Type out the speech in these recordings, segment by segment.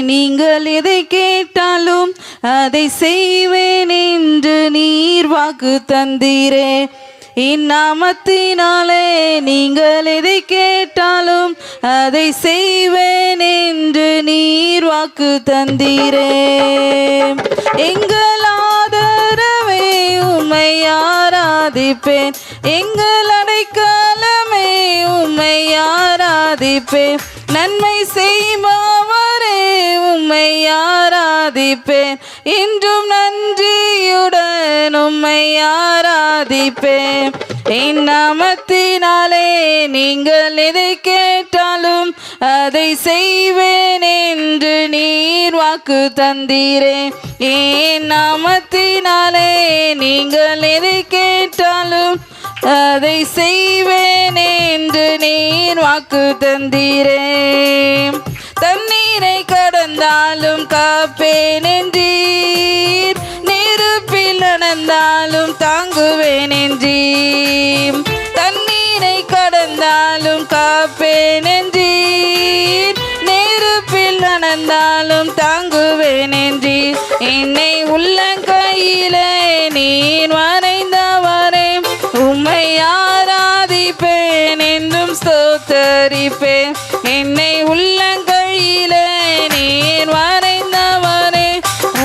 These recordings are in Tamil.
நீங்கள் எதை கேட்டாலும் அதை செய்வேன் என்று நீர் வாக்கு தந்தீரே. இந்நாமத்தினாலே நீங்கள் எதை கேட்டாலும் அதை செய்வேன் என்று நீர் வாக்கு தந்தீரே. எங்கள் ஆதரவே உம்மை ஆராதிப்பேன், எங்கள் அடைக்கலமே உம்மை ஆராதிப்பேன், நன்மை செய்பவரே உம்மை ஆராதிப்பேன், இன்றும் நன்றியுடன் உம்மை ஆராதிப்பேன். இந்நாமத்தினாலே நீங்கள் எதை கேட்டாலும் அதை செய்வேன் என்று நீர் வாக்கு தந்தீரே. என் நாமத்தினாலே நீங்கள் எதை கேட்டாலும் அதை செய்வேன் என்று நீர் வாக்கு தந்தீரே. தண்ணீரை கடந்தாலும் காப்பேன் என்றீர், நெருப்பில் நடந்தாலும் தாங்குவேன் என்றீர். தண்ணீரை கடந்தாலும் காப்பேன் என்றீர், நெருப்பில் நடந்தாலும் தாங்குவேன் என்றீர். என்னை உள்ளங்கையிலே நீர் வரைந்தவரே உம்மை ஆராதிப்பேன் என்றும் ஸ்தோத்தரிப்பேன். என்னை உள்ளங்கையிலே நீர் வரைந்தவரே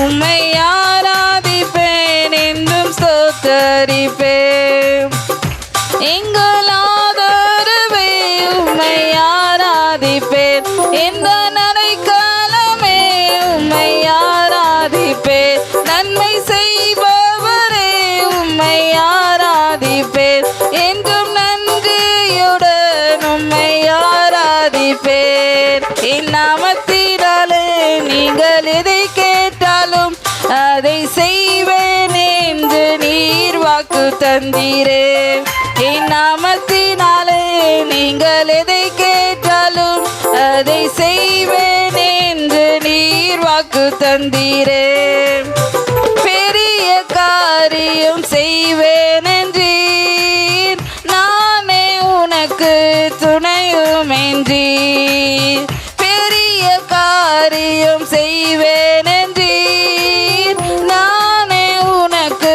உம்மை ஆராதிப்பேன் என்றும் ஸ்தோத்தரிப்பேன். எங்கள் ஆதரவே உம்மை ஆராதிப்பேன், எந்த நடைக்கலமே உம்மை ஆராதிப்பேன், நன்மை செய்பவரே உம்மை ஆராதிப்பேன், என்றும் நன்றியுடன் உம்மை ஆராதிப்பேன். இந்நாமத்தினாலே நீங்கள் எதை கேட்டாலும் அதை செய்வேன் என்று நீர் வாக்கு தந்தீரே. இந்நாமத்தினாலே நீங்கள் எதை கேட்டாலும் அதை செய்வேன் என்று நீர் வாக்கு தந்தீரே. பெரிய காரியம் செய்வேன் என்றீர், நானே உனக்கு துணையும் என்றீர். பெரிய காரியம் செய்வேன் என்றீர், நானே உனக்கு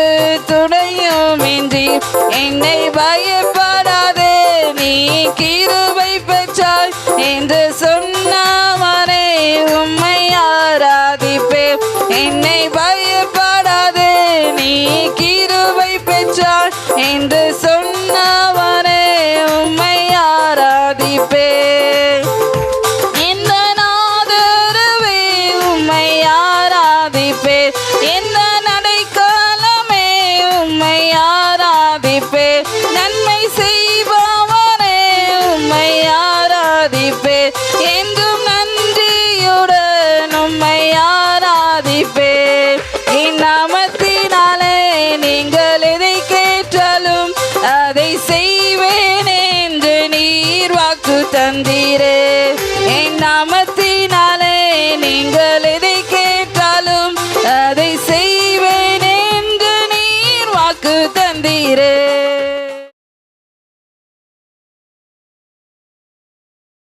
துணையும் என்றீர். என்னை பயப்படாதே நீ கிருபை பெற்றாய் என்று சொன்னவரே உம்மை ஆராதிப்பேன். என்னை பயப்படாதே நீ கிருபை பெற்றாய் என்று சொன்னவரே உம்மை ஆராதிப்பேன். எந்த ஆதரவே உம்மை ஆராதிப்பேன், எந்த நடைக்கலமே உம்மை ஆராதிப்பேன், நன்மை செய்பவரே உம்மை ஆராதிப்பேன், என்றும் நன்றியுடன் உம்மை ஆராதிப்பேன். இந்நாமத்தினாலே நீங்கள் எதை கேட்டாலும் அதை செய்